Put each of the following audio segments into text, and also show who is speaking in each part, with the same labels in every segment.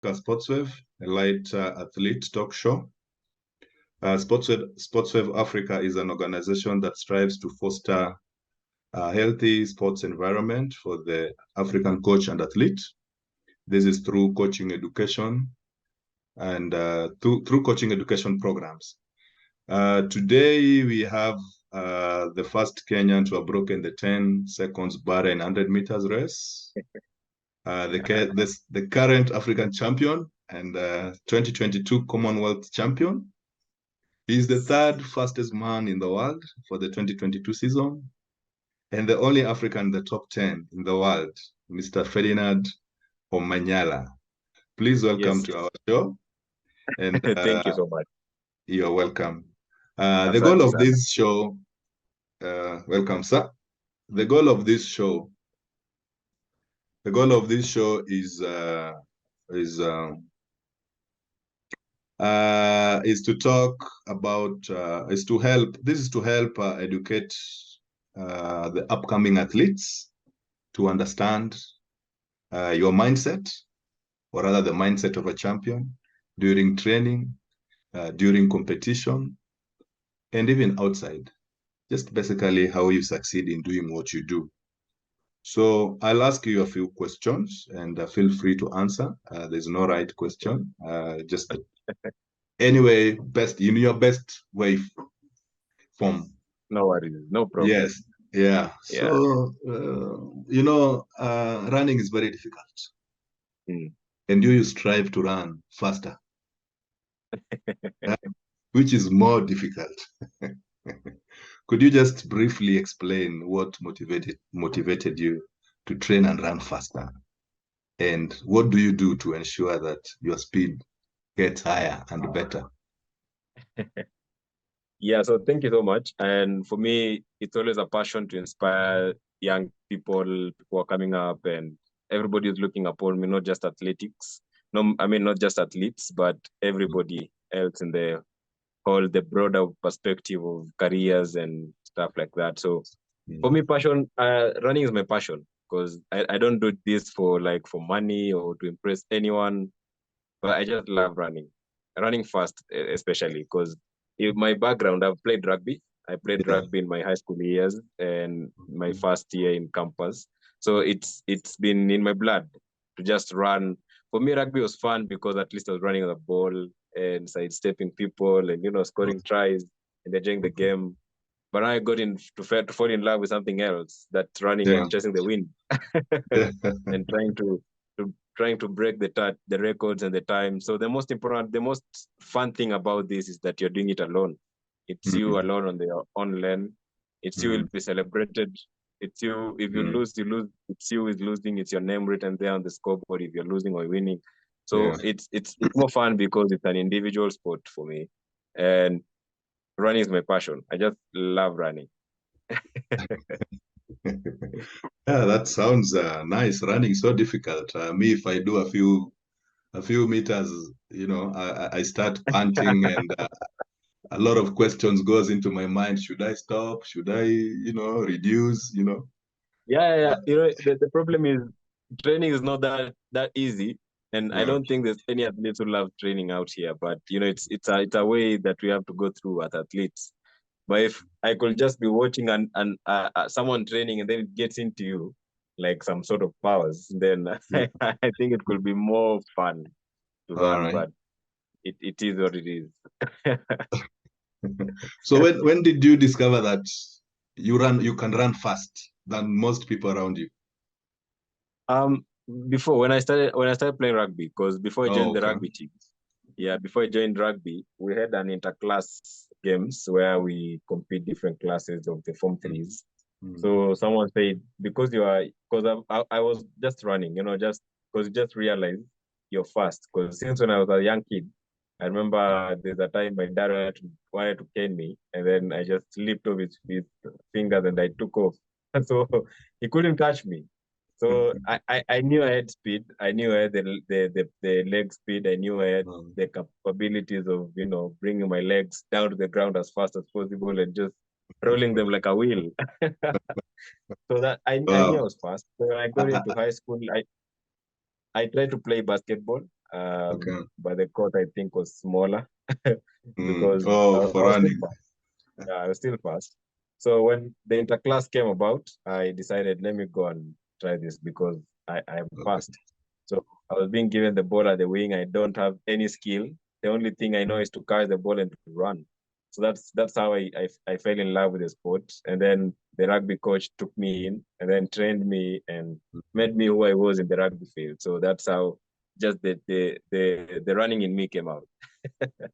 Speaker 1: Sportswave, a light athlete talk show. Sportswave Africa is an organization that strives to foster a healthy sports environment for the African coach and athlete. This is through coaching education and through coaching education programs. Today, we have the first Kenyan to have broken the 10 seconds bar in 100 meters race. The current African champion and 2022 Commonwealth champion. He's the third fastest man in the world for the 2022 season, and the only African in the top 10 in the world, Mr. Ferdinand Omanyala. Please welcome to our show. And
Speaker 2: thank you so much.
Speaker 1: You're welcome. The goal of this show, welcome, sir. The goal of this show is to talk about is to help educate the upcoming athletes to understand your mindset, or rather the mindset of a champion during training, during competition, and even outside. Just basically how you succeed in doing what you do. So I'll ask you a few questions, and feel free to answer. There's no right question. Just anyway, in your best way form.
Speaker 2: No worries, no problem.
Speaker 1: Yes, yeah. So, running is very difficult. And you strive to run faster, which is more difficult. Could you just briefly explain what motivated you to train and run faster? And what do you do to ensure that your speed gets higher and better?
Speaker 2: Yeah, so thank you so much. And for me, it's always a passion to inspire young people who are coming up, and everybody is looking upon me, not just athletics. No, I mean, not just athletes, but everybody else in the broader perspective of careers and stuff like that. So for me, running is my passion, because I don't do this for money or to impress anyone, but I just love running fast, especially because my background, I've played rugby. I played rugby in my high school years and my first year in campus. So it's been in my blood to just run. For me, rugby was fun because at least I was running on the ball and sidestepping people and, scoring tries and enjoying the game. But I got to fall in love with something else, that's running and chasing the wind and trying to break the records and the time. So the most fun thing about this is that you're doing it alone. It's you alone on your own lane. It's you will be celebrated. It's you. If you lose, you lose. It's you is losing. It's your name written there on the scoreboard if you're losing or winning. So it's more fun because it's an individual sport for me. And running is my passion. I just love running.
Speaker 1: Yeah, that sounds nice. Running so difficult. Me, if I do a few meters, I start panting, and a lot of questions goes into my mind. Should I stop? Should I, reduce?
Speaker 2: Yeah. The problem is training is not that easy. And I don't think there's any athletes who love training out here, but it's a way that we have to go through as athletes. But if I could just be watching and someone training and then it gets into you, like some sort of powers, then I think it could be more fun to run. Right. But it is what it is.
Speaker 1: So when did you discover that you can run fast than most people around you?
Speaker 2: Before when I started playing rugby, because before I joined the rugby team, before I joined rugby, we had an inter-class games where we compete different classes of the Form 3s. So someone said, because I was just running, just because you just realized you're fast. Because since when I was a young kid, I remember there's a time my dad wanted to cane me, and then I just slipped off his fingers and I took off. So he couldn't catch me. So I knew I had speed. I knew I had the leg speed. I knew I had the capabilities of, bringing my legs down to the ground as fast as possible and just rolling them like a wheel. So that I knew I was fast. So when I got into high school, I tried to play basketball.
Speaker 1: Okay.
Speaker 2: But the court I think was smaller
Speaker 1: Mm.
Speaker 2: because
Speaker 1: Oh,
Speaker 2: I
Speaker 1: for
Speaker 2: was still
Speaker 1: running.
Speaker 2: fast. Yeah, I was still fast. So when the interclass came about, I decided let me go and try this because I'm
Speaker 1: Okay.
Speaker 2: fast. So I was being given the ball at the wing. I don't have any skill. The only thing I know is to catch the ball and to run. So that's how I fell in love with the sport. And then the rugby coach took me in and then trained me and made me who I was in the rugby field. So that's how just the running in me came out.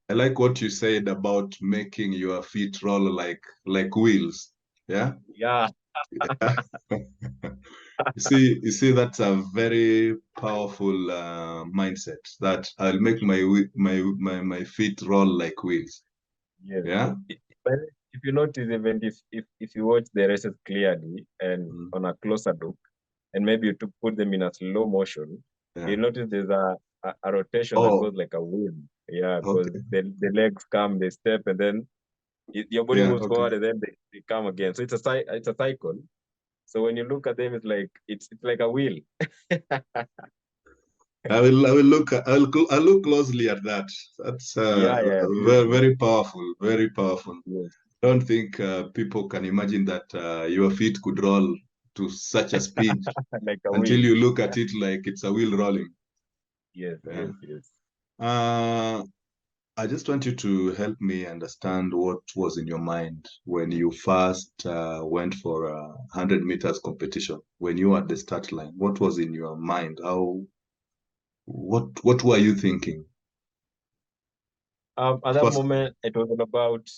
Speaker 1: I like what you said about making your feet roll like wheels. Yeah.
Speaker 2: Yeah,
Speaker 1: You see, that's a very powerful mindset. That I'll make my feet roll like wheels.
Speaker 2: yes,
Speaker 1: Yeah.
Speaker 2: yes. But if you notice, even if you watch the races clearly and
Speaker 1: Mm.
Speaker 2: on a closer look, and maybe you to put them in a slow motion,
Speaker 1: Yeah.
Speaker 2: you notice there's a rotation that
Speaker 1: Oh,
Speaker 2: goes like a wheel. Yeah, because
Speaker 1: okay.
Speaker 2: the legs come, they step, and then your body
Speaker 1: Yeah.
Speaker 2: moves
Speaker 1: Okay.
Speaker 2: forward, and then they come again. So it's a cycle. So when you look at them, it's like it's like a wheel.
Speaker 1: I will look. I'll look closely at that. That's
Speaker 2: Yeah, yeah, please
Speaker 1: very
Speaker 2: do.
Speaker 1: very powerful. Very powerful.
Speaker 2: Yes,
Speaker 1: I don't think people can imagine that your feet could roll to such a speed
Speaker 2: like a
Speaker 1: until
Speaker 2: wheel.
Speaker 1: you look at it like it's a wheel rolling.
Speaker 2: Yes,
Speaker 1: Yeah.
Speaker 2: yes, yes.
Speaker 1: Uh, I just want you to help me understand what was in your mind when you first went for a 100 meters competition. When you were at the start line, what was in your mind? What were you thinking?
Speaker 2: At that
Speaker 1: First,
Speaker 2: moment, it was all about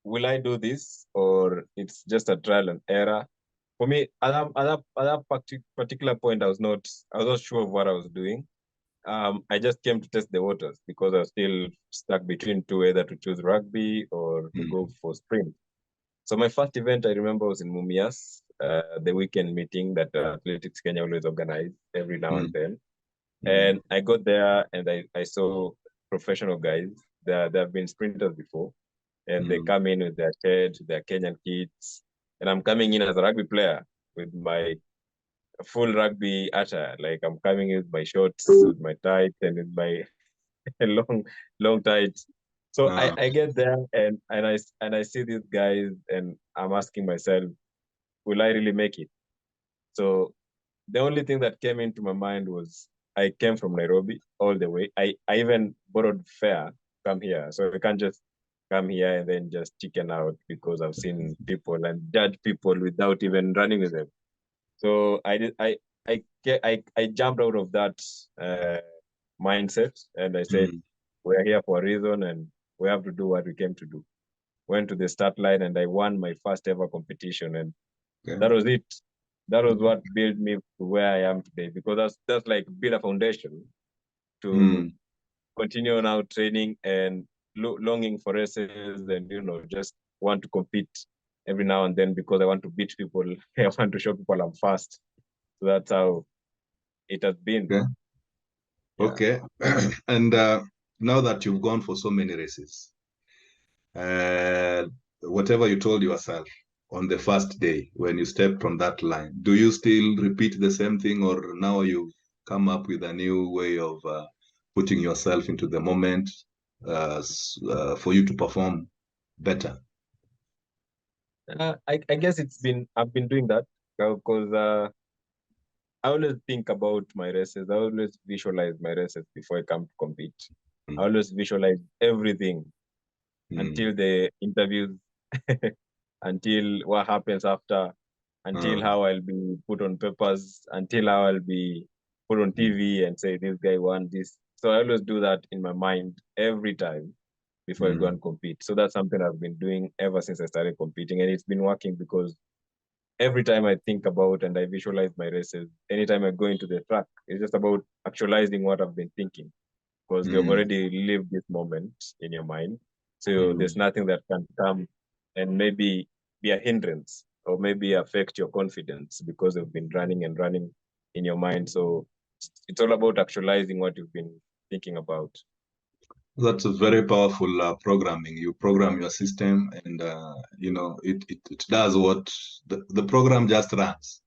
Speaker 2: will I do this or it's just a trial and error. For me, at that particular point, I was not sure of what I was doing. I just came to test the waters because I was still stuck between two, either to choose rugby or to go
Speaker 1: mm,
Speaker 2: for sprint. So my first event I remember was in Mumias, the weekend meeting that Athletics Kenya always organize every now and
Speaker 1: mm,
Speaker 2: then.
Speaker 1: mm,
Speaker 2: And I got there and I saw professional guys. They have been sprinters before, and they
Speaker 1: mm,
Speaker 2: come in with their kids, their Kenyan kids, and I'm coming in as a rugby player with my full rugby attire. Like I'm coming in with my shorts, with my tights, and with my long long tights. So I,
Speaker 1: uh,
Speaker 2: I get there and I see these guys and I'm asking myself, will I really make it? So the only thing that came into my mind was I came from Nairobi all the way. I even borrowed fare to come here. So I can't just come here and then just chicken out because I've seen people and judge people without even running with them. So I jumped out of that uh, mindset and I said,
Speaker 1: mm,
Speaker 2: we're here for a reason and we have to do what we came to do. Went to the start line and I won my first ever competition and
Speaker 1: okay,
Speaker 2: that was it. That was what built me to where I am today because that's like build a foundation to
Speaker 1: mm,
Speaker 2: continue now training and longing for races and just want to compete every now and then because I want to beat people. I want to show people I'm fast. So that's how it has been.
Speaker 1: okay,
Speaker 2: Yeah.
Speaker 1: okay. And now that you've gone for so many races, uh, whatever you told yourself on the first day when you stepped from that line, do you still repeat the same thing, or now you've come up with a new way of putting yourself into the moment for you to perform better?
Speaker 2: I guess I've been doing that because I always think about my races. I always visualize my races before I come to compete. I
Speaker 1: Mm,
Speaker 2: always visualize everything
Speaker 1: mm,
Speaker 2: until the interviews, until what happens after, until
Speaker 1: uh,
Speaker 2: how I'll be put on papers, until how I'll be put on
Speaker 1: mm,
Speaker 2: TV and say this guy won this. So I always do that in my mind every time before I go
Speaker 1: mm,
Speaker 2: and compete. So that's something I've been doing ever since I started competing, and it's been working because every time I think about and I visualize my races, anytime I go into the track, it's just about actualizing what I've been thinking because you've
Speaker 1: mm,
Speaker 2: already lived this moment in your mind. So
Speaker 1: mm.
Speaker 2: there's nothing that can come and maybe be a hindrance or maybe affect your confidence because you've been running and running in your mind. So it's all about actualizing what you've been thinking about.
Speaker 1: That's a very powerful programming. You program your system, and it does what the program just runs.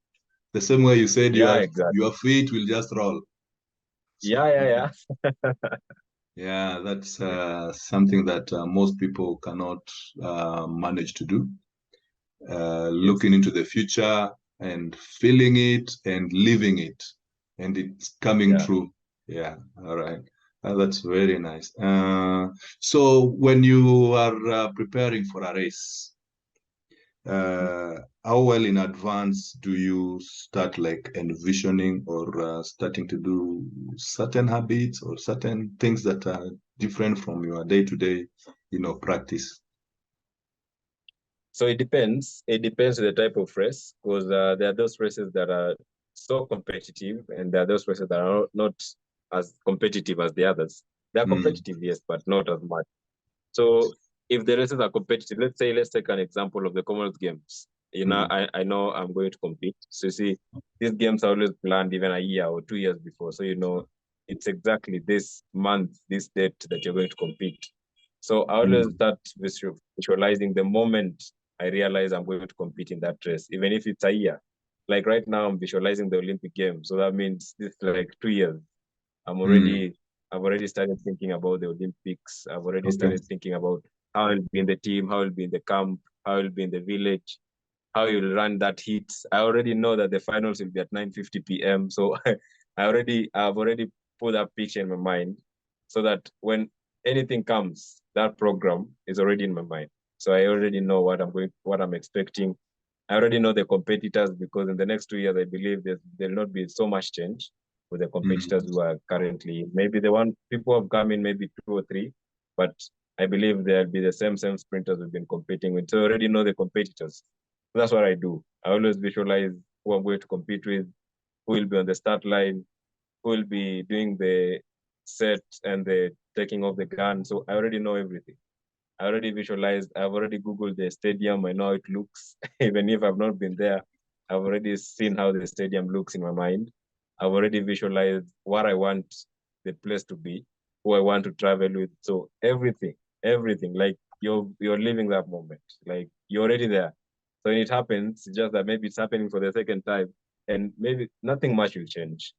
Speaker 1: The same way you said
Speaker 2: Yeah, exactly.
Speaker 1: your feet will just roll. So,
Speaker 2: Yeah.
Speaker 1: yeah, that's something that most people cannot manage to do.
Speaker 2: Yes.
Speaker 1: Looking into the future and feeling it and living it, and it's coming
Speaker 2: Yeah.
Speaker 1: true. Yeah, all right. That's very nice. So when you are preparing for a race, how well in advance do you start like envisioning or starting to do certain habits or certain things that are different from your day-to-day, practice?
Speaker 2: So it depends. It depends on the type of race, because there are those races that are so competitive, and there are those races that are not as competitive as the others. They are
Speaker 1: Mm,
Speaker 2: competitive, yes, but not as much. So if the races are competitive, let's take an example of the Commonwealth Games.
Speaker 1: mm,
Speaker 2: I know I'm going to compete. So you see, these games are always planned even a year or 2 years before. So it's exactly this month, this date that you're going to compete. So I always
Speaker 1: mm,
Speaker 2: start visualizing the moment I realize I'm going to compete in that race, even if it's a year. Like right now, I'm visualizing the Olympic Games. So that means this like 2 years. I'm
Speaker 1: mm.
Speaker 2: already I've already started thinking about the Olympics. I've already
Speaker 1: Okay.
Speaker 2: started thinking about how I'll be in the team, how I'll be in the camp, how I'll be in the village, how you'll run that heat. I already know that the finals will be at 9:50 p.m. So I've already put that picture in my mind, so that when anything comes, that program is already in my mind. So I already know what I'm expecting. I already know the competitors, because in the next 2 years, I believe there'll not be so much change with the competitors
Speaker 1: Mm.
Speaker 2: who are currently. Maybe the one people have come in, maybe two or three, but I believe there'll be the same sprinters we've been competing with. So I already know the competitors. That's what I do. I always visualize who I'm going to compete with, who will be on the start line, who will be doing the set and the taking off the gun. So I already know everything. I already visualized, I've already Googled the stadium. I know how it looks. Even if I've not been there, I've already seen how the stadium looks in my mind. I've already visualized what I want the place to be, who I want to travel with. So everything, like you're living that moment. Like you're already there. So when it happens, it's just that maybe it's happening for the second time, and maybe nothing much will change.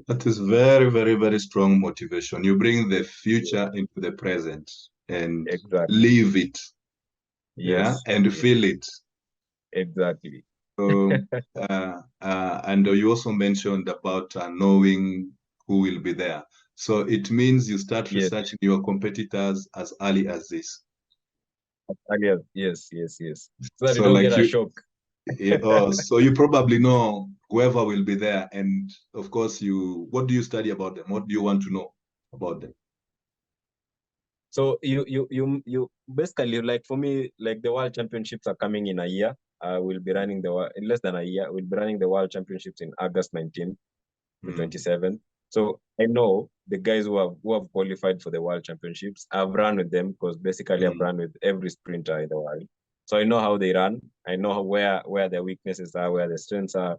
Speaker 1: That is very, very, very strong motivation. You bring the future into the present and
Speaker 2: Exactly.
Speaker 1: live it, yeah,
Speaker 2: Yes.
Speaker 1: and
Speaker 2: Yes.
Speaker 1: feel it.
Speaker 2: Exactly.
Speaker 1: So, and you also mentioned about knowing who will be there. So it means you start
Speaker 2: Yes.
Speaker 1: researching your competitors as early as this.
Speaker 2: Earlier. Yes. So that you
Speaker 1: So
Speaker 2: don't
Speaker 1: like
Speaker 2: get a
Speaker 1: you,
Speaker 2: shock.
Speaker 1: so you probably know whoever will be there, and of course, what do you study about them? What do you want to know about them?
Speaker 2: So you basically, like, for me, like, the World Championships are coming in a year. We'll be running in less than a year. We'll be running the World Championships in August 19th to
Speaker 1: Mm,
Speaker 2: 27th. So I know the guys who have qualified for the World Championships. I've run with them, because basically I've
Speaker 1: mm,
Speaker 2: run with every sprinter in the world. So I know how they run. I know where their weaknesses are, where their strengths are.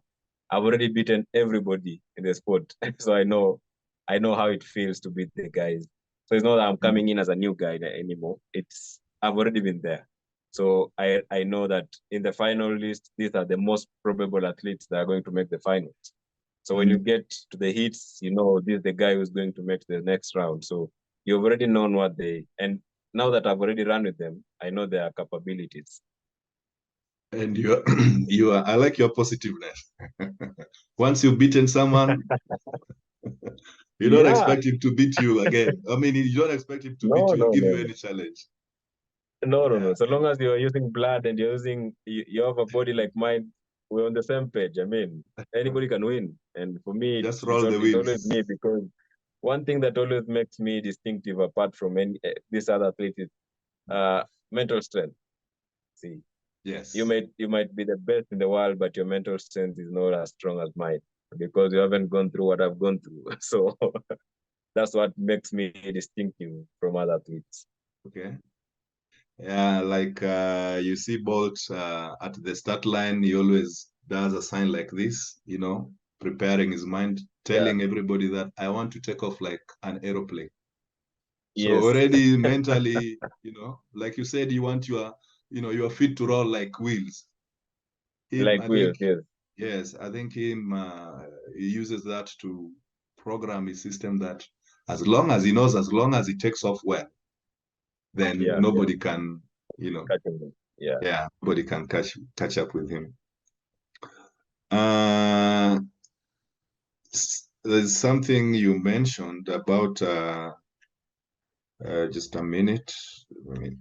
Speaker 2: I've already beaten everybody in the sport, so I know how it feels to beat the guys. So it's not that I'm
Speaker 1: mm.
Speaker 2: coming in as a new guy anymore. It's I've already been there. So I know that in the final list, these are the most probable athletes that are going to make the finals. So when you
Speaker 1: Mm.
Speaker 2: get to the heats, this is the guy who's going to make the next round. So you've already known and now that I've already run with them, I know their capabilities.
Speaker 1: And I like your positiveness. Once you've beaten someone, you don't
Speaker 2: Yeah,
Speaker 1: expect him to beat you again. I mean, you don't expect him to beat
Speaker 2: no,
Speaker 1: you or
Speaker 2: no,
Speaker 1: give
Speaker 2: no,
Speaker 1: you
Speaker 2: no.
Speaker 1: any challenge.
Speaker 2: No.
Speaker 1: Yeah,
Speaker 2: So long as you're using blood and you have a body like mine, we're on the same page. I mean, anybody can win. And for me,
Speaker 1: just roll the
Speaker 2: it's always
Speaker 1: wins.
Speaker 2: me, because one thing that always makes me distinctive apart from this other athlete is uh, mental strength. See,
Speaker 1: Yes.
Speaker 2: you might be the best in the world, but your mental strength is not as strong as mine, because you haven't gone through what I've gone through. So that's what makes me distinctive from other athletes.
Speaker 1: Okay. Yeah, like you see Bolt at the start line, he always does a sign like this, preparing his mind,
Speaker 2: Yeah.
Speaker 1: telling everybody that I want to take off like an aeroplane. So
Speaker 2: Yes.
Speaker 1: already mentally, like you said, your feet to roll like wheels. Him,
Speaker 2: Like
Speaker 1: I
Speaker 2: wheels.
Speaker 1: think,
Speaker 2: Yes.
Speaker 1: yes, I think he uses that to program is system that as long as he knows, as long as he takes off well, then nobody can,
Speaker 2: catch him.
Speaker 1: Yeah, nobody can catch up with him. There's something you mentioned about just a minute.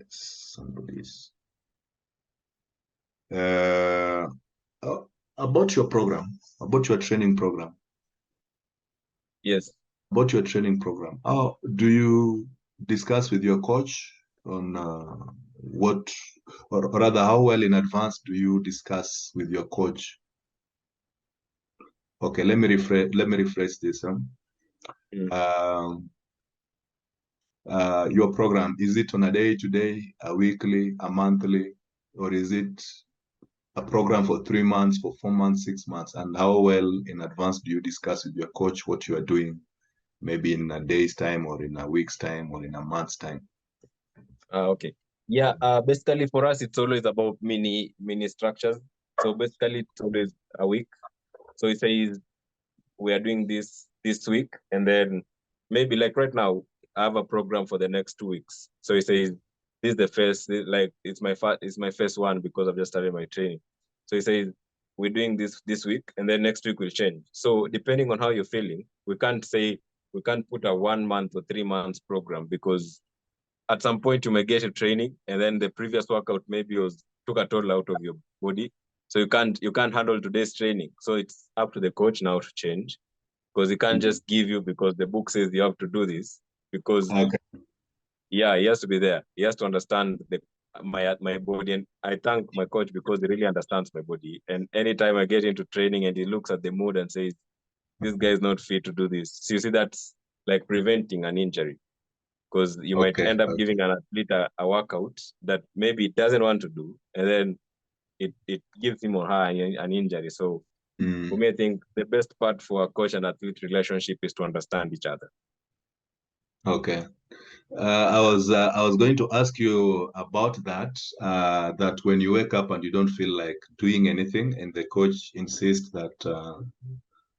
Speaker 1: Somebody's about your program, about your training program.
Speaker 2: Yes.
Speaker 1: About your training program. How do you discuss with your coach on what, or rather, how well in advance do you discuss with your coach? Okay, let me rephrase this. Your program, is it on a day-to-day, a weekly, a monthly, or is it a program for 3 months, for 4 months, 6 months? And how well in advance do you discuss with your coach what you are doing, maybe in a day's time or in a week's time or in a month's time?
Speaker 2: Okay. Yeah. Basically, for us, it's always about mini structures. So basically, it's always a week. So it says we are doing this week, and then maybe like right now, I have a program for the next 2 weeks. So it says this is the first, like it's my first one because I've just started my training. So it says we're doing this week, and then next week will change. So depending on how you're feeling, we can't put a 1 month or 3 months program, because at some point you may get a training and then the previous workout maybe took a toll out of your body. So you can't handle today's training. So it's up to the coach now to change, because he can't just give you because the book says you have to do this. Because he has to be there. He has to understand my body. And I thank my coach because he really understands my body. And anytime I get into training and he looks at the mood and says, this guy is not fit to do this. So you see, that's like preventing an injury, because you might end up giving an athlete a workout that maybe he doesn't want to do, and then it gives him or her an injury. So for me, I think the best part for a coach and athlete relationship is to understand each other.
Speaker 1: Okay. I was going to ask you about that. That when you wake up and you don't feel like doing anything, and the coach insists that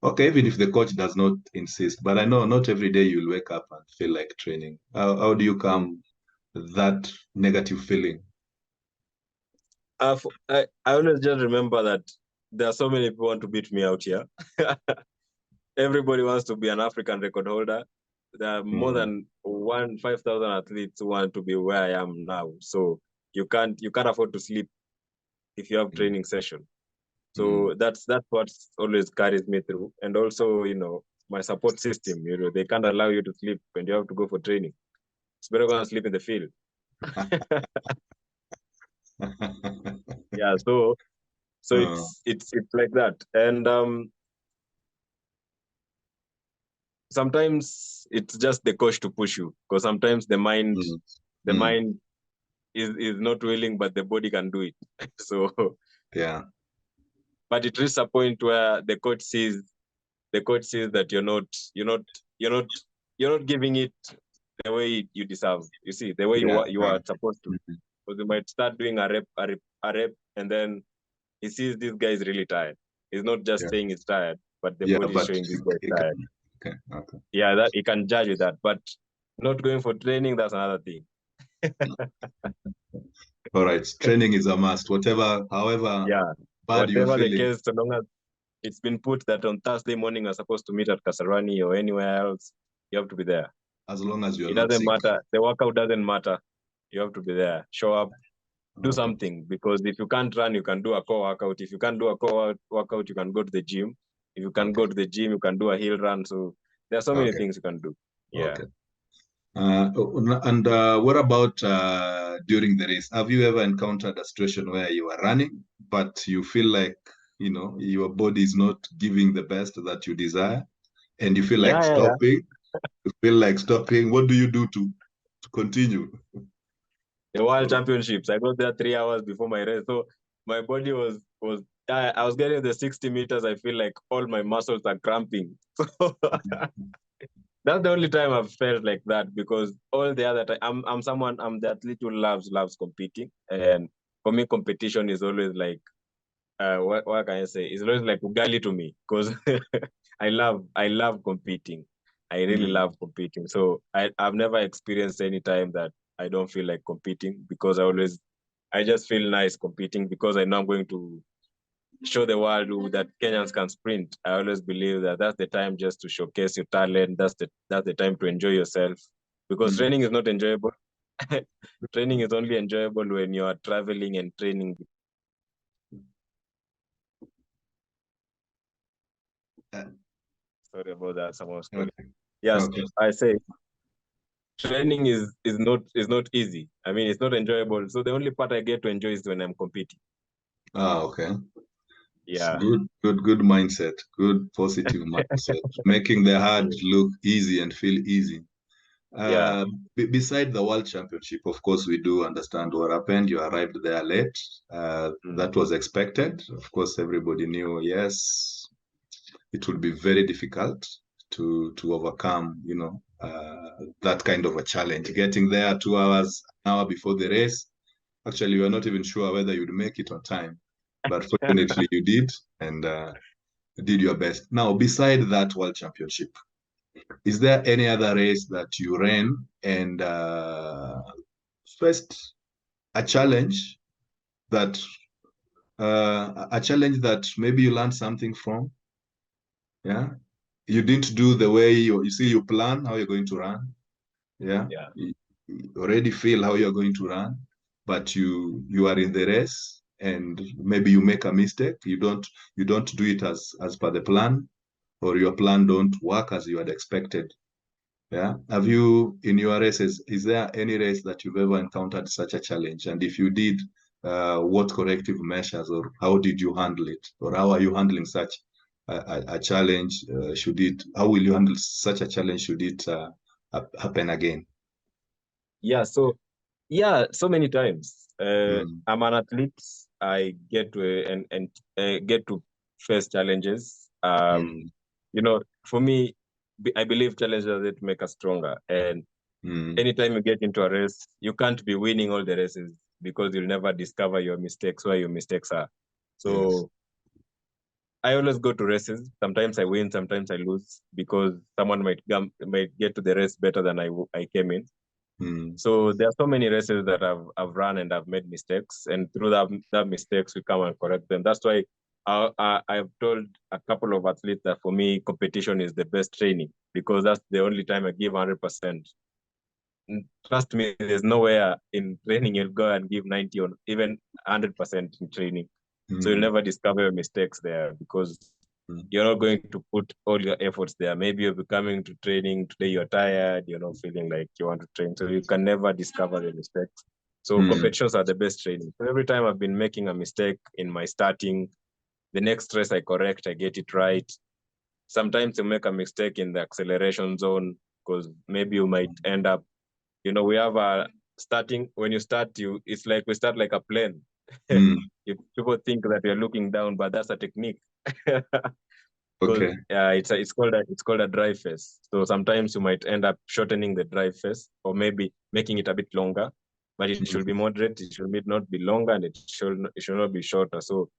Speaker 1: okay, even if the coach does not insist, but I know not every day you'll wake up and feel like training. How do you calm that negative feeling?
Speaker 2: I always just remember that there are so many people who want to beat me out here. Everybody wants to be an African record holder. There are more than 5,000 athletes who want to be where I am now. So you can't afford to sleep if you have training session. So that's what always carries me through. And also, my support system, they can't allow you to sleep when you have to go for training. It's better go and sleep in the field. Yeah, so it's like that. And sometimes it's just the coach to push you, because sometimes the mind is not willing, but the body can do it. So
Speaker 1: yeah.
Speaker 2: But it reaches a point where the coach sees that you're not giving it the way you deserve. You see, the way you are supposed to. Because you might start doing a rep, and then he sees this guy is really tired. He's not just saying he's tired, but the body is showing this guy is tired.
Speaker 1: Okay.
Speaker 2: Yeah, that he can judge with that, but not going for training, that's another thing.
Speaker 1: All right, training is a must. However bad you're feeling.
Speaker 2: The case, so long as it's been put that on Thursday morning you're supposed to meet at Kasarani or anywhere else, you have to be there.
Speaker 1: As long as you're
Speaker 2: it
Speaker 1: not
Speaker 2: doesn't
Speaker 1: sick.
Speaker 2: matter. The workout doesn't matter. You have to be there. Show up. Do something, because if you can't run, you can do a core workout. If you can't do a core workout, you can go to the gym. If you can go to the gym, you can do a hill run. So there are so many things you can do. Yeah.
Speaker 1: Okay. And what about during the race? Have you ever encountered a situation where you are running, but you feel like, your body is not giving the best that you desire, and you feel like stopping? You feel like stopping. What do you do to continue?
Speaker 2: The World Championships, I got there 3 hours before my race. So my body was I was getting the 60 meters. I feel like all my muscles are cramping. So that's the only time I've felt like that, because all the other time I'm the athlete who loves competing. And for me, competition is always like, what can I say? It's always like ugali to me, because I love competing. I really love competing. So I've never experienced any time that I don't feel like competing, because I just feel nice competing, because I know I'm going to show the world that Kenyans can sprint. I always believe that that's the time just to showcase your talent. That's the time to enjoy yourself, because training is not enjoyable. Training is only enjoyable when you are traveling and training. Sorry about that. Someone was calling.
Speaker 1: Okay.
Speaker 2: Yes,
Speaker 1: Okay.
Speaker 2: I say training is not easy. I mean, it's not enjoyable. So the only part I get to enjoy is when I'm competing.
Speaker 1: Okay. It's
Speaker 2: Yeah.
Speaker 1: good mindset. Good positive mindset. Making the hard look easy and feel easy.
Speaker 2: Yeah.
Speaker 1: Beside the World Championship, of course, we do understand what happened. You arrived there late. That was expected. Of course, everybody knew, yes, it would be very difficult to overcome, that kind of a challenge. Getting there 2 hours, an hour before the race. Actually, we were not even sure whether you'd make it on time, but fortunately you did, and did your best. Now, beside that World Championship, is there any other race that you ran and faced a challenge that maybe you learned something from? Yeah, you didn't do the way you plan how you're going to run. Yeah,
Speaker 2: Yeah.
Speaker 1: you already feel how you're going to run, but you are in the race and maybe you make a mistake. You don't do it as per the plan, or your plan don't work as you had expected. Yeah. Have you, in your races, is there any race that you've ever encountered such a challenge? And if you did, what corrective measures, or how did you handle it? Or how are you handling such a challenge? How will you handle such a challenge should it happen again?
Speaker 2: Yeah. So many times.
Speaker 1: Mm,
Speaker 2: I'm an athlete. I get to get to face challenges.
Speaker 1: mm,
Speaker 2: For me, I believe challenges that make us stronger. And
Speaker 1: mm,
Speaker 2: anytime you get into a race, you can't be winning all the races, because you'll never discover your mistakes, where your mistakes are.
Speaker 1: yes.
Speaker 2: So I always go to races. Sometimes I win, sometimes I lose, because someone might get to the race better than I came in.
Speaker 1: Mm,
Speaker 2: So there are so many races that I've run and I've made mistakes, and through that mistakes we come and correct them. That's why I've told a couple of athletes that for me competition is the best training, because that's the only time I give 100%. Trust me, there's nowhere in training you'll go and give 90 or even 100% in training. So you'll
Speaker 1: mm,
Speaker 2: never discover your mistakes there, because
Speaker 1: mm,
Speaker 2: you're not going to put all your efforts there. Maybe you'll be coming to training today, you're tired, you're not feeling like you want to train. So you can never discover the mistakes. So
Speaker 1: mm,
Speaker 2: competitions are the best training. So every time I've been making a mistake in my starting, the next race I correct, I get it right. Sometimes you make a mistake in the acceleration zone, because maybe you might end up, we have a starting, when you start, it's like we start like a plane.
Speaker 1: mm.
Speaker 2: People think that you're looking down, but that's a technique. Because
Speaker 1: Okay.
Speaker 2: it's called a dry face. So sometimes you might end up shortening the dry face, or maybe making it a bit longer, but it should be
Speaker 1: Mm,
Speaker 2: moderate. It should not be longer, and it should not be shorter. So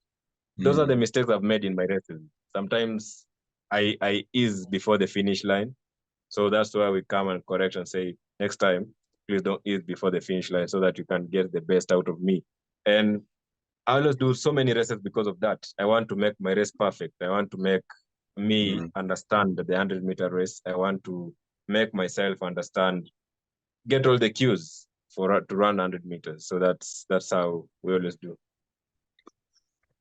Speaker 2: those are the
Speaker 1: mm,
Speaker 2: mistakes I've made in my races. Sometimes I ease before the finish line, so that's why we come and correct and say, next time, please don't ease before the finish line, so that you can get the best out of me. And I always do so many races because of that. I want to make my race perfect. I want to make me
Speaker 1: mm.
Speaker 2: understand the 100-meter race. I want to make myself understand, get all the cues to run 100 meters. So that's how we always do.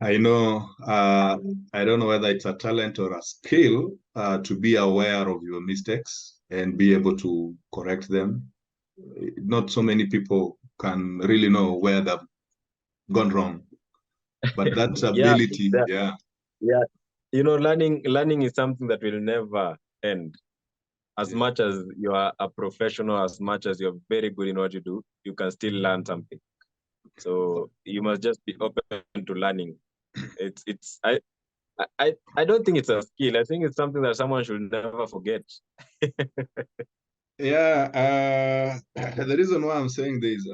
Speaker 1: I know, I don't know whether it's a talent or a skill, to be aware of your mistakes and be able to correct them. Not so many people can really know where they've gone wrong, but that
Speaker 2: Yeah,
Speaker 1: ability, yeah,
Speaker 2: yeah. Learning is something that will never end. As
Speaker 1: yeah.
Speaker 2: much as you are a professional, as much as you're very good in what you do, you can still learn something. So you must just be open to learning. It's I don't think it's a skill. I think it's something that someone should never forget.
Speaker 1: Yeah, the reason why I'm saying this,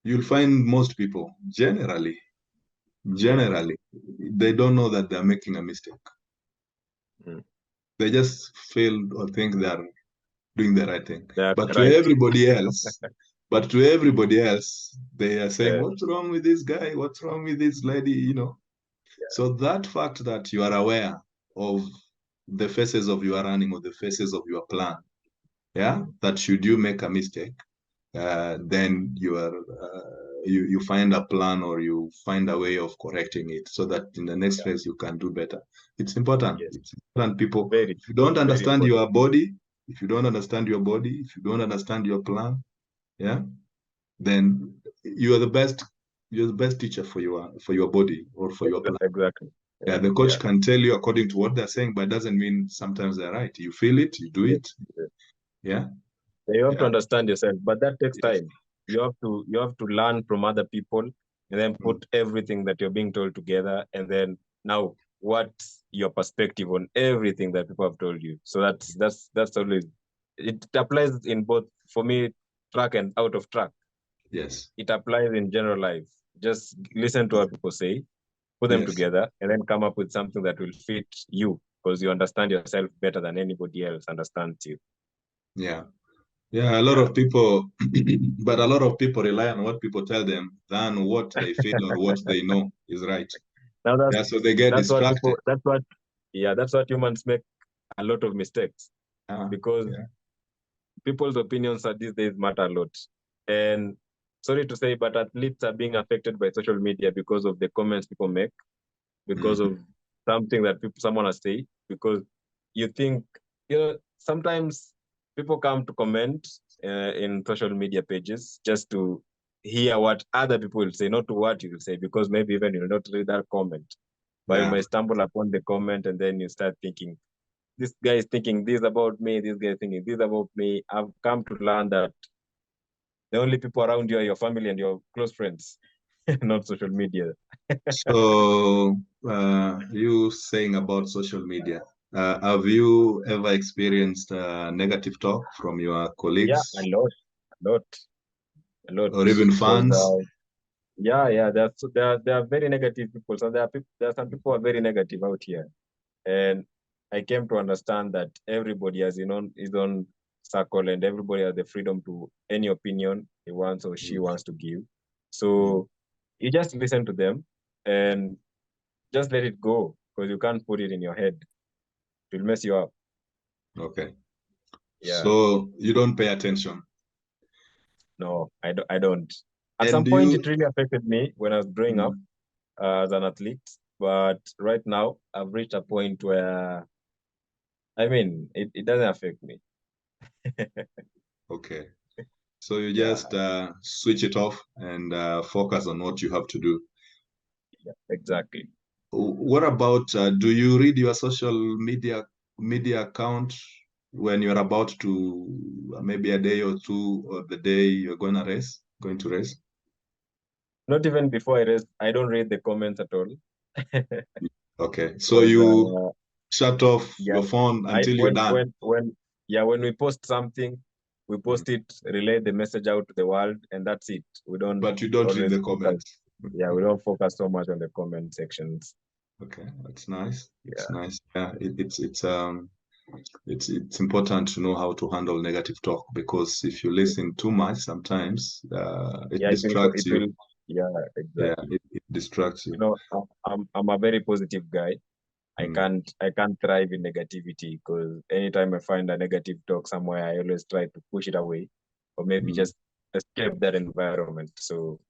Speaker 1: you'll find most people
Speaker 2: Yeah.
Speaker 1: generally, they don't know that they're making a mistake.
Speaker 2: Mm.
Speaker 1: They just feel or think they're doing the right thing.
Speaker 2: That's
Speaker 1: But to
Speaker 2: right.
Speaker 1: everybody else, they are saying, what's wrong with this guy? What's wrong with this lady? You know. So that fact that you are aware of the phases of your running or the phases of your plan, yeah, that should you make a mistake, then you find a plan or you find a way of correcting it so that in the next phase you can do better. It's important.
Speaker 2: Yes.
Speaker 1: It's important, people.
Speaker 2: Very,
Speaker 1: If you don't
Speaker 2: very
Speaker 1: understand
Speaker 2: important.
Speaker 1: your body, if you don't understand your body, if you don't understand your plan, yeah, then you are the best. You're the best teacher for your body or for your plan.
Speaker 2: Exactly.
Speaker 1: Yeah, the coach can tell you according to what they're saying, but it doesn't mean sometimes they're right. You feel it, you do
Speaker 2: Yes.
Speaker 1: it.
Speaker 2: Yes.
Speaker 1: Yeah.
Speaker 2: You have to
Speaker 1: Yeah.
Speaker 2: understand yourself, but that takes
Speaker 1: Yes.
Speaker 2: time. You have to learn from other people and then
Speaker 1: Mm.
Speaker 2: put everything that you're being told together, and then now what's your perspective on everything that people have told you. So that's always, it applies in both, for me, track and out of track.
Speaker 1: Yes.
Speaker 2: It applies in general life. Just listen to what people say, put them
Speaker 1: Yes.
Speaker 2: together, and then come up with something that will fit you, because you understand yourself better than anybody else understands you.
Speaker 1: Yeah. Yeah. A lot
Speaker 2: Yeah.
Speaker 1: of people, but a lot of people rely on what people tell them than what they feel or what they know is right.
Speaker 2: Now
Speaker 1: Yeah. So they get
Speaker 2: that's what
Speaker 1: distracted.
Speaker 2: people that's what yeah, that's what humans make a lot of mistakes, because
Speaker 1: Yeah.
Speaker 2: people's opinions are these days matter a lot. And sorry to say, but athletes are being affected by social media because of the comments people make, because of
Speaker 1: Mhm.
Speaker 2: something that someone has said, because you think, sometimes people come to comment in social media pages just to hear what other people will say, not to what you will say, because maybe even you will not read that comment, but you
Speaker 1: Yeah.
Speaker 2: may stumble upon the comment and then you start thinking, this guy is thinking this about me, this guy is thinking this about me. I've come to learn that the only people around you are your family and your close friends, not social media.
Speaker 1: So you saying about social media, have you ever experienced negative talk from your
Speaker 2: Yeah,
Speaker 1: colleagues
Speaker 2: lot, a lot,
Speaker 1: or even
Speaker 2: because
Speaker 1: fans?
Speaker 2: yeah, there are very negative people. So there are some people who are very negative out here, and I came to understand that everybody has his own circle, and everybody has the freedom to any opinion he wants or she
Speaker 1: Mm.
Speaker 2: wants to give.
Speaker 1: Mm.
Speaker 2: So you just listen to them and just let it go, because you can't put it in your head. It will mess you up.
Speaker 1: Okay.
Speaker 2: Yeah,
Speaker 1: So you don't pay attention.
Speaker 2: no, I don't. At
Speaker 1: And
Speaker 2: some
Speaker 1: do
Speaker 2: point,
Speaker 1: you,
Speaker 2: it really affected me when I was growing up
Speaker 1: mm,
Speaker 2: as an athlete. But right now, I've reached a point where, I mean, it doesn't affect me.
Speaker 1: okay. So you
Speaker 2: Yeah,
Speaker 1: just switch it off and focus on what you have to do.
Speaker 2: yeah, exactly.
Speaker 1: What about do you read your social media account when you're about to maybe a day or two or the day you're going to race?
Speaker 2: Not even before I rest, I don't read the comments at all.
Speaker 1: Okay, so
Speaker 2: Because
Speaker 1: you shut off
Speaker 2: yeah,
Speaker 1: your phone
Speaker 2: I
Speaker 1: until you're done,
Speaker 2: when we post something, we
Speaker 1: mm,
Speaker 2: post it, relay the message out to the world, and that's it. We don't
Speaker 1: but you don't read
Speaker 2: always
Speaker 1: the
Speaker 2: focus.
Speaker 1: comments.
Speaker 2: Yeah, we don't focus so much on the comment sections.
Speaker 1: Okay, that's nice. It's
Speaker 2: Yeah,
Speaker 1: nice. Yeah, it's important to know how to handle negative talk because if you
Speaker 2: yeah,
Speaker 1: listen too much, sometimes it
Speaker 2: yeah.
Speaker 1: distracts
Speaker 2: It
Speaker 1: you.
Speaker 2: will. Yeah,
Speaker 1: Yeah,
Speaker 2: exactly.
Speaker 1: it distracts you.
Speaker 2: I'm a very positive guy.
Speaker 1: Mm,
Speaker 2: I can't thrive in negativity, because anytime I find a negative talk somewhere, I always try to push it away, or maybe
Speaker 1: mm,
Speaker 2: just escape that environment. So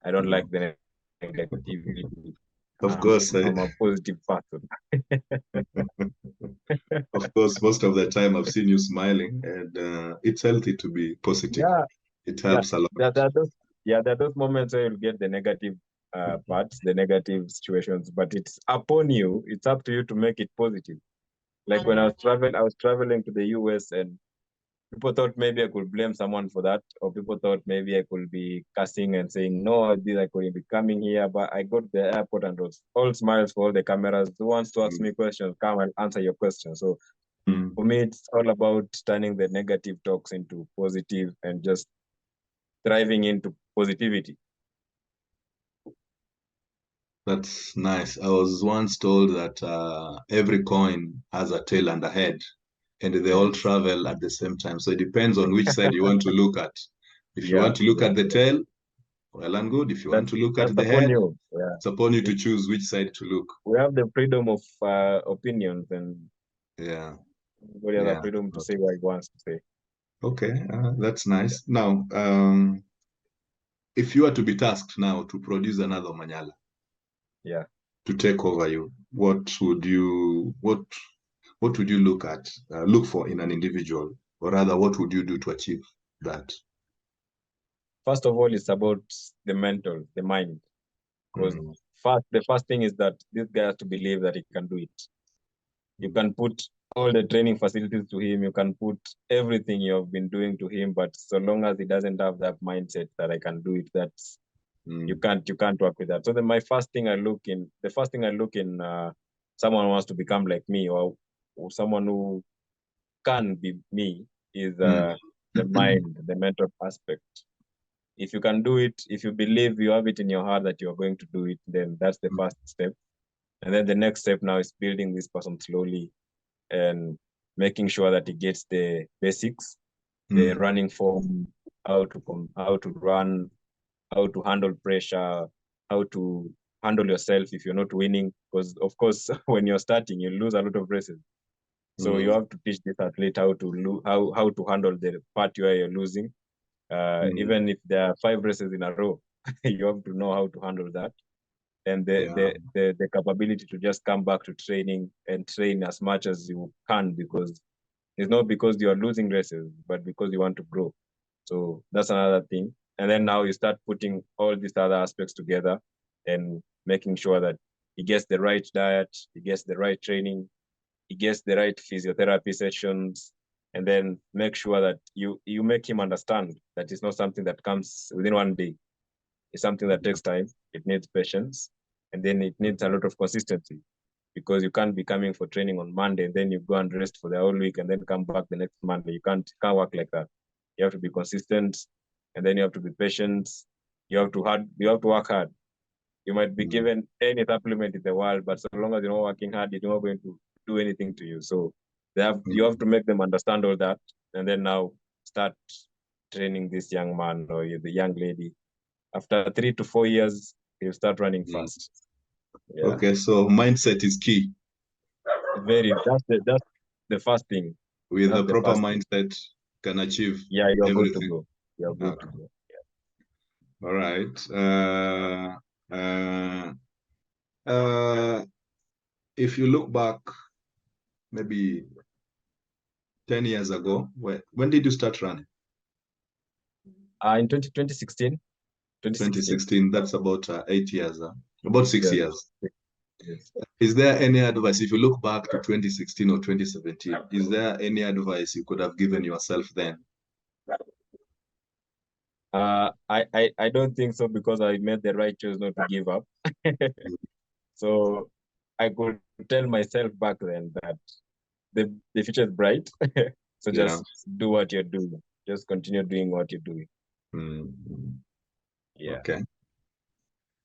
Speaker 2: I don't
Speaker 1: mm.
Speaker 2: like the negativity.
Speaker 1: Of course,
Speaker 2: I'm a positive person.
Speaker 1: of course, most of the time I've seen you smiling, and it's healthy to be positive.
Speaker 2: Yeah,
Speaker 1: It
Speaker 2: yeah.
Speaker 1: helps a lot.
Speaker 2: There are those moments where you'll get the negative parts, the negative situations, but it's upon you. It's up to you to make it positive. Like when I was traveling to the US, and people thought maybe I could blame someone for that, or people thought maybe I could be cussing and saying, no, this I couldn't be coming here. But I got to the airport and was all smiles for all the cameras. Who wants to ask
Speaker 1: Mm,
Speaker 2: me questions? Come and answer your questions. So
Speaker 1: mm.
Speaker 2: for me, it's all about turning the negative talks into positive and just thriving into positivity.
Speaker 1: That's nice. I was once told that every coin has a tail and a head, and they all
Speaker 2: Yes.
Speaker 1: travel at the same time. So it depends on which side you want to look at. If you
Speaker 2: Yeah,
Speaker 1: want to look
Speaker 2: yeah,
Speaker 1: at the
Speaker 2: yeah.
Speaker 1: tail, well and good. If you want to look
Speaker 2: That's
Speaker 1: at the
Speaker 2: upon
Speaker 1: head,
Speaker 2: you. Yeah.
Speaker 1: it's upon you to
Speaker 2: You,
Speaker 1: choose which side to look.
Speaker 2: we have the freedom of opinions, and
Speaker 1: Yeah,
Speaker 2: everybody has the
Speaker 1: yeah.
Speaker 2: freedom to say
Speaker 1: Okay,
Speaker 2: what he wants to say.
Speaker 1: okay, that's nice. Now, if you are to be tasked now to produce another Omanyala
Speaker 2: Yeah.
Speaker 1: to take over you, what would you look for in an individual, or rather, what would you do to achieve that?
Speaker 2: First of all, it's about the mental, the mind. Because
Speaker 1: Mm,
Speaker 2: the first thing is that this guy has to believe that he can do it. You
Speaker 1: mm,
Speaker 2: can put all the training facilities to him, you can put everything you have been doing to him, but so long as he doesn't have that mindset that I can do it, that's
Speaker 1: mm,
Speaker 2: you can't work with that. So then my first thing I look in the first thing I look in someone who wants to become like me, or someone who can be me, is
Speaker 1: mm,
Speaker 2: the mind, the mental aspect. If you can do it, if you believe, you have it in your heart that you are going to do it, then that's the first step. And then the next step now is building this person slowly and making sure that he gets the basics, the
Speaker 1: mm,
Speaker 2: running form, how to run, how to handle pressure, how to handle yourself if you're not winning. Because of course, when you're starting, you lose a lot of races. So you
Speaker 1: mm,
Speaker 2: have to teach this athlete how to how to handle the part where you're losing.
Speaker 1: mm.
Speaker 2: Even if there are 5 races in a row, you have to know how to handle that, and
Speaker 1: Yeah.
Speaker 2: the capability to just come back to training and train as much as you can, because it's not because you are losing races, but because you want to grow. So that's another thing. And then now you start putting all these other aspects together and making sure that he gets the right diet, he gets the right training, he gets the right physiotherapy sessions, and then make sure that you make him understand that it's not something that comes within one day. It's something that takes time. It needs patience, and then it needs a lot of consistency, because you can't be coming for training on Monday and then you go and rest for the whole week and then come back the next Monday. You can't work like that. You have to be consistent, and then you have to be patient. You have to work hard. You might be
Speaker 1: Mm,
Speaker 2: given any supplement in the world, but so long as you're not working hard, it's not going to do anything to you. So you have to
Speaker 1: mm,
Speaker 2: make them understand all that, and then now start training this young man or the young lady. After 3 to 4 years, you start running
Speaker 1: mm.
Speaker 2: fast. Yeah,
Speaker 1: Okay, so mindset is key.
Speaker 2: that's the first thing.
Speaker 1: With the
Speaker 2: That's the
Speaker 1: proper
Speaker 2: first thing.
Speaker 1: mindset, can achieve
Speaker 2: Yeah, you're good to
Speaker 1: everything.
Speaker 2: go. You're good to
Speaker 1: Okay.
Speaker 2: go.
Speaker 1: All right. Uh, uh, if you look back, maybe 10 years ago, when did you start running?
Speaker 2: In 2016, 2016.
Speaker 1: 2016, that's about 8 years, about six
Speaker 2: Yes,
Speaker 1: years.
Speaker 2: yes.
Speaker 1: Is there any advice, if you look back to 2016 or 2017, is there any advice you could have given yourself then?
Speaker 2: I don't think so, because I made the right choice not to give up. So I could tell myself back then that the future is bright. So
Speaker 1: Yeah.
Speaker 2: just do what you're doing. Just continue doing what you're doing.
Speaker 1: Mm,
Speaker 2: Yeah.
Speaker 1: okay.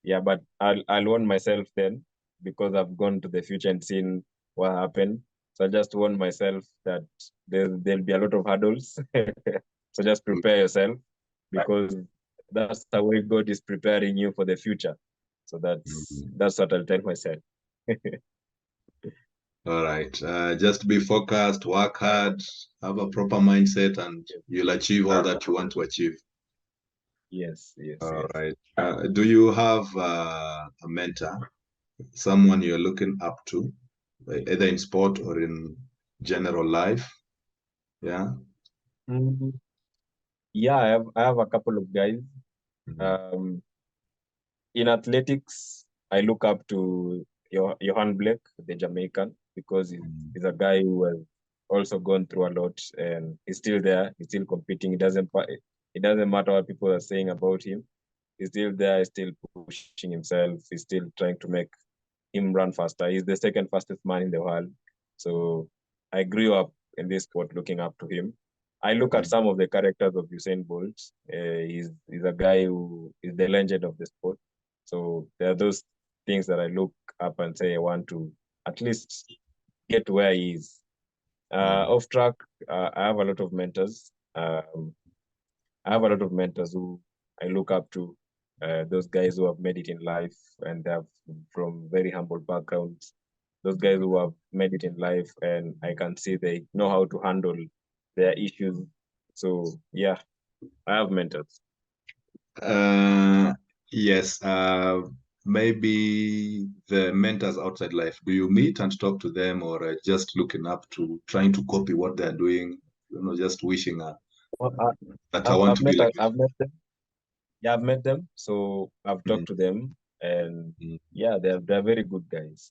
Speaker 2: Yeah, but I'll warn myself then, because I've gone to the future and seen what happened. So I just warn myself that there'll be a lot of hurdles. So just
Speaker 1: Mm,
Speaker 2: prepare yourself, because that's the way God is preparing you for the future. So
Speaker 1: mm.
Speaker 2: that's what I'll tell myself.
Speaker 1: All right. Just be focused, work hard, have a proper mindset, and you'll achieve all that you want to achieve.
Speaker 2: Yes, yes,
Speaker 1: All
Speaker 2: yes.
Speaker 1: right. Do you have a mentor, someone you're looking up to, either in sport or in general life? Yeah.
Speaker 2: Mm, yeah, I have a couple of guys.
Speaker 1: Mm,
Speaker 2: Um, in athletics, I look up to Johan Blake, the Jamaican, because
Speaker 1: mm,
Speaker 2: he's a guy who has also gone through a lot, and he's still there. He's still competing. It doesn't matter what people are saying about him. He's still there. He's still pushing himself. He's still trying to make him run faster. He's the second fastest man in the world. So I grew up in this sport looking up to him. I look at
Speaker 1: mm,
Speaker 2: some of the characters of Usain Bolt. He's a guy who is the legend of the sport. So there are those things that I look up and say I want to at least get to where he is. Off track, I have a lot of mentors. I have a lot of mentors who I look up to. Those guys who have made it in life and they have from very humble backgrounds. Those guys who have made it in life, and I can see they know how to handle their issues. So yeah, I have mentors.
Speaker 1: Yes. Maybe the mentors outside life. Do you meet and talk to them, or just looking up to, trying to copy what they're doing? Just wishing
Speaker 2: Well,
Speaker 1: that I want to be like
Speaker 2: I've met them. Yeah, I've met them. So I've
Speaker 1: them.
Speaker 2: talked to them, and
Speaker 1: Mm.
Speaker 2: yeah, they're very good guys.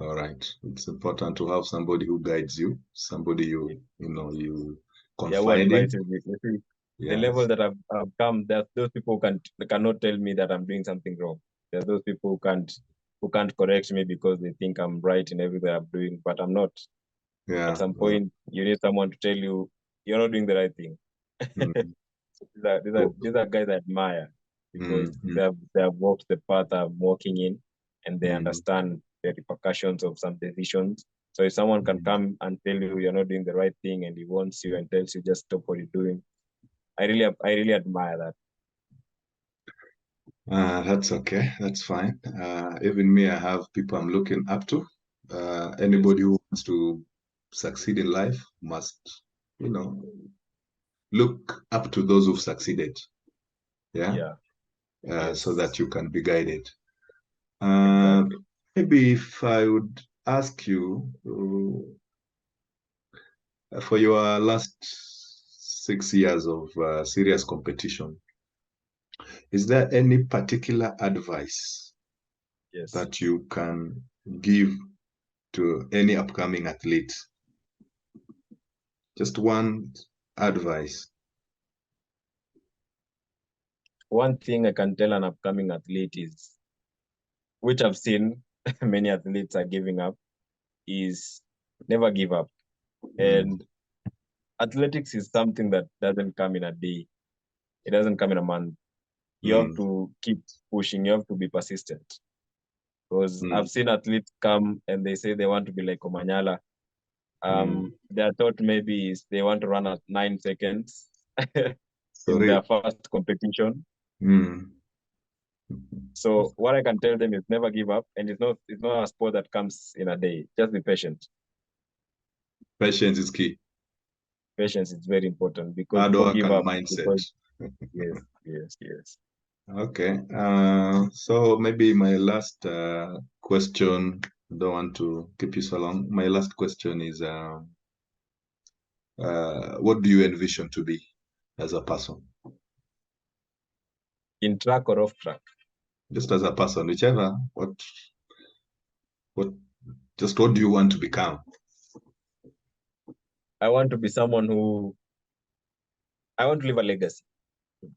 Speaker 1: All right. It's important to have somebody who guides you, somebody you
Speaker 2: Yeah, who
Speaker 1: confide in.
Speaker 2: advises me. You see, the level
Speaker 1: Yes.
Speaker 2: that I've come, there's those people who cannot tell me that I'm doing something wrong. There's those people who can't correct me because they think I'm right in everything I'm doing, but I'm not. At
Speaker 1: Yeah.
Speaker 2: some point, you need someone to tell you you're not doing the right thing.
Speaker 1: Mm.
Speaker 2: These are guys I admire because
Speaker 1: Mm, mm,
Speaker 2: they have walked the path I'm walking in, and they
Speaker 1: mm,
Speaker 2: understand the repercussions of some decisions. So if someone can
Speaker 1: mm.
Speaker 2: come and tell you you're not doing the right thing, and he wants you and tells you just stop what you're doing, I really admire that.
Speaker 1: That's okay. That's fine. Even me, I have people I'm looking up to.
Speaker 2: Yes.
Speaker 1: Anybody who wants to succeed in life must, you know, look up to those who've succeeded. Yeah.
Speaker 2: Yeah.
Speaker 1: So
Speaker 2: Yes.
Speaker 1: that you can be guided. Uh,
Speaker 2: Exactly.
Speaker 1: Maybe if I would ask you for your last 6 years of serious competition, is there any particular advice
Speaker 2: Yes.
Speaker 1: that you can give to any upcoming athlete? Just one advice.
Speaker 2: One thing I can tell an upcoming athlete is, which I've seen many athletes are giving up, is never give up.
Speaker 1: Mm,
Speaker 2: And athletics is something that doesn't come in a day. It doesn't come in a month. You have
Speaker 1: mm,
Speaker 2: to keep pushing. You have to be persistent. Because
Speaker 1: mm.
Speaker 2: I've seen athletes come and they say they want to be like Omanyala.
Speaker 1: Mm.
Speaker 2: Their thought maybe is they want to run at 9 seconds in
Speaker 1: Sorry.
Speaker 2: their first competition.
Speaker 1: Mm.
Speaker 2: So what I can tell them is never give up, and it's not a sport that comes in a day. Just be patient.
Speaker 1: Patience is key.
Speaker 2: Patience is very important because
Speaker 1: Hard
Speaker 2: people
Speaker 1: work
Speaker 2: give
Speaker 1: and
Speaker 2: up
Speaker 1: mindset.
Speaker 2: because yes, yes, yes.
Speaker 1: Okay. So maybe my last question, I don't want to keep you so long. My last question is, what do you envision to be as a person?
Speaker 2: In track or off track.
Speaker 1: Just as a person, whichever. What, just what do you want to become?
Speaker 2: I want to be someone who I want to leave a legacy,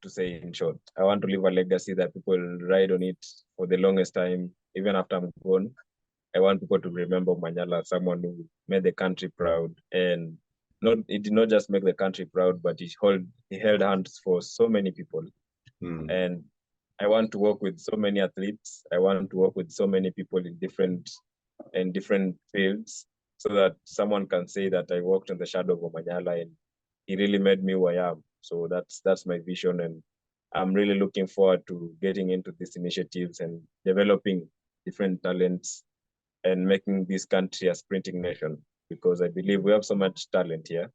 Speaker 2: to say in short. I want to leave a legacy that people ride on it for the longest time, even after I'm gone. I want people to remember Omanyala as someone who made the country proud, and not it did not just make the country proud, but he held hands for so many people.
Speaker 1: Hmm.
Speaker 2: And I want to work with so many athletes. I want to work with so many people in different fields, so that someone can say that I walked in the shadow of Omanyala and he really made me who I am. So that's my vision, and I'm really looking forward to getting into these initiatives and developing different talents and making this country a sprinting nation, because I believe we have so much talent here.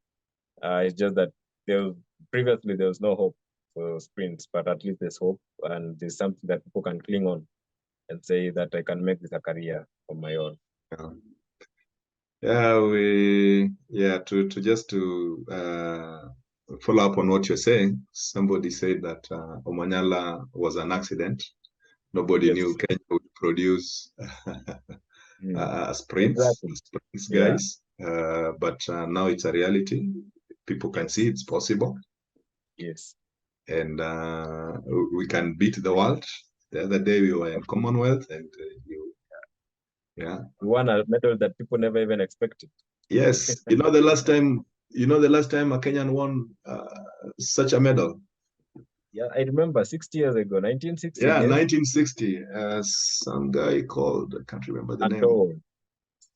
Speaker 2: It's just that there previously there was no hope for sprints, but at least there's hope, and there's something that people can cling on and say that I can make this a career of my own.
Speaker 1: Yeah. To just to follow up on what you're saying, somebody said that Omanyala was an accident. Nobody knew
Speaker 2: Yes.
Speaker 1: Kenya would produce
Speaker 2: Mm. Exactly.
Speaker 1: sprints
Speaker 2: Yeah.
Speaker 1: guys. But now it's a reality. People can
Speaker 2: Yes.
Speaker 1: see it's possible,
Speaker 2: Yes.
Speaker 1: and we can beat the world. The other day we were in Commonwealth, and yeah,
Speaker 2: We won a medal that people never even expected.
Speaker 1: yes. The last time a Kenyan won such a medal.
Speaker 2: Yeah, I remember 60 years ago, 1960, I
Speaker 1: Yeah,
Speaker 2: guess.
Speaker 1: 1960. Some guy called, I can't remember the name.
Speaker 2: Anto,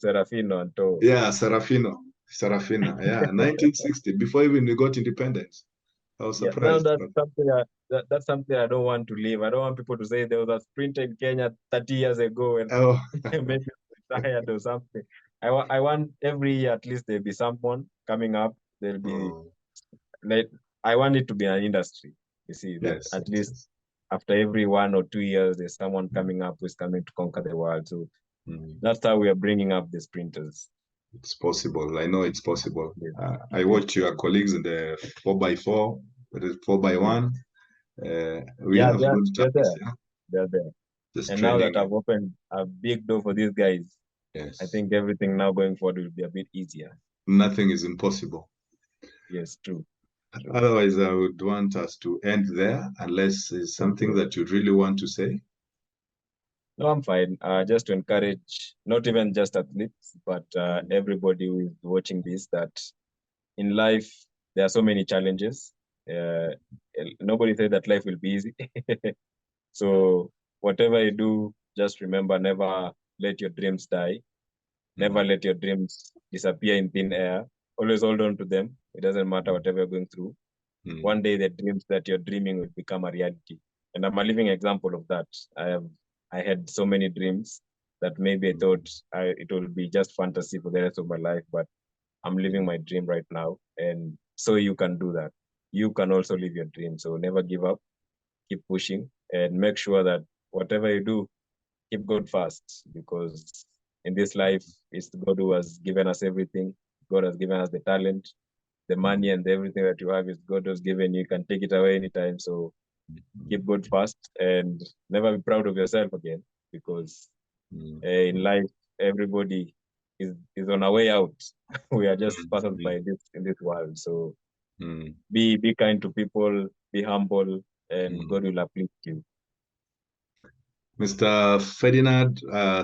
Speaker 2: Serafino Anto.
Speaker 1: Yeah, Serafina. Yeah, 1960, before even we got independence. I was
Speaker 2: Yeah, now
Speaker 1: surprised.
Speaker 2: that's something that's something I don't want to leave. I don't want people to say there was a sprinter in Kenya 30 years ago and
Speaker 1: Oh,
Speaker 2: maybe retired or something. I want every year at least there'll be someone coming up. There'll be
Speaker 1: oh,
Speaker 2: like I want it to be an industry. You see that
Speaker 1: yes,
Speaker 2: at
Speaker 1: yes,
Speaker 2: least
Speaker 1: yes.
Speaker 2: after every 1 or 2 years, there's someone coming up who's coming to conquer the world. So
Speaker 1: Mm.
Speaker 2: that's how we are bringing up the sprinters.
Speaker 1: It's possible. I know it's possible.
Speaker 2: Yes,
Speaker 1: I
Speaker 2: yes,
Speaker 1: watch your colleagues in the 4x4, that is 4 by
Speaker 2: yes.
Speaker 1: one. We
Speaker 2: Yeah,
Speaker 1: have good
Speaker 2: they're
Speaker 1: times,
Speaker 2: there.
Speaker 1: yeah.
Speaker 2: They're there.
Speaker 1: Just
Speaker 2: And now that
Speaker 1: training.
Speaker 2: I've opened a big door for these guys, I
Speaker 1: Yes.
Speaker 2: think everything now going forward will be a bit easier.
Speaker 1: Nothing is impossible.
Speaker 2: Yes, true, true.
Speaker 1: Otherwise, I would want us to end there, unless it's something
Speaker 2: Okay.
Speaker 1: that you really want to say.
Speaker 2: No, I'm fine. Just to encourage, not even just athletes, but everybody who is watching this, that in life there are so many challenges. Uh, Nobody said that life will be easy. So whatever you do, just remember, never let your dreams die. Never
Speaker 1: Mm,
Speaker 2: let your dreams disappear in thin air. Always hold on to them. It doesn't matter whatever you're going through.
Speaker 1: mm,
Speaker 2: One day the dreams that you're dreaming will become a reality. And I'm a living example of that. I had so many dreams that maybe I thought it will be just fantasy for the rest of my life, but I'm living
Speaker 1: mm,
Speaker 2: my dream right now. And so you can do that. You can also live your dream. So never give up, keep pushing, and make sure that whatever you do, keep God first, because in this life, it's God who has given us everything. God has given us the talent, the money,
Speaker 1: mm,
Speaker 2: and everything that you have is God has given you. You can take it away anytime. So keep
Speaker 1: mm,
Speaker 2: God first and never be proud of yourself again, because
Speaker 1: mm,
Speaker 2: in
Speaker 1: mm,
Speaker 2: life, everybody is on our way out. We are just passers
Speaker 1: mm,
Speaker 2: by this in this world. So
Speaker 1: mm,
Speaker 2: be kind to people, be humble, and
Speaker 1: mm.
Speaker 2: God will uplift you.
Speaker 1: Mr. Ferdinand,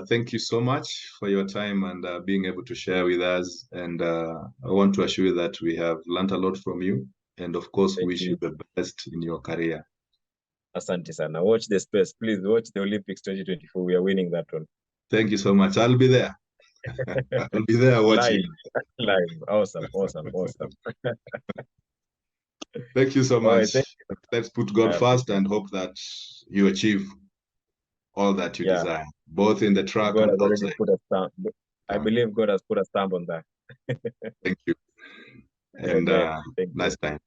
Speaker 1: thank you so much for your time and being able to share with us. And I want to assure you that we have learned a lot from you. And of course,
Speaker 2: Thank
Speaker 1: wish you
Speaker 2: you.
Speaker 1: the best in your career.
Speaker 2: Asante sana. Watch the space. Please watch the Olympics 2024. We are winning that one.
Speaker 1: Thank you so much. I'll be there. I'll be there watching.
Speaker 2: Live. Live. Awesome. Awesome. Awesome.
Speaker 1: Thank you so
Speaker 2: All right.
Speaker 1: much. Let's put
Speaker 2: I
Speaker 1: God first
Speaker 2: appreciate
Speaker 1: and
Speaker 2: it.
Speaker 1: hope that you achieve all that you
Speaker 2: Yeah.
Speaker 1: desire, both in the track
Speaker 2: God
Speaker 1: and
Speaker 2: has already
Speaker 1: outside.
Speaker 2: put a stamp. I believe God has put a stamp on that.
Speaker 1: Thank you. And
Speaker 2: Amen. Thank you.
Speaker 1: nice time.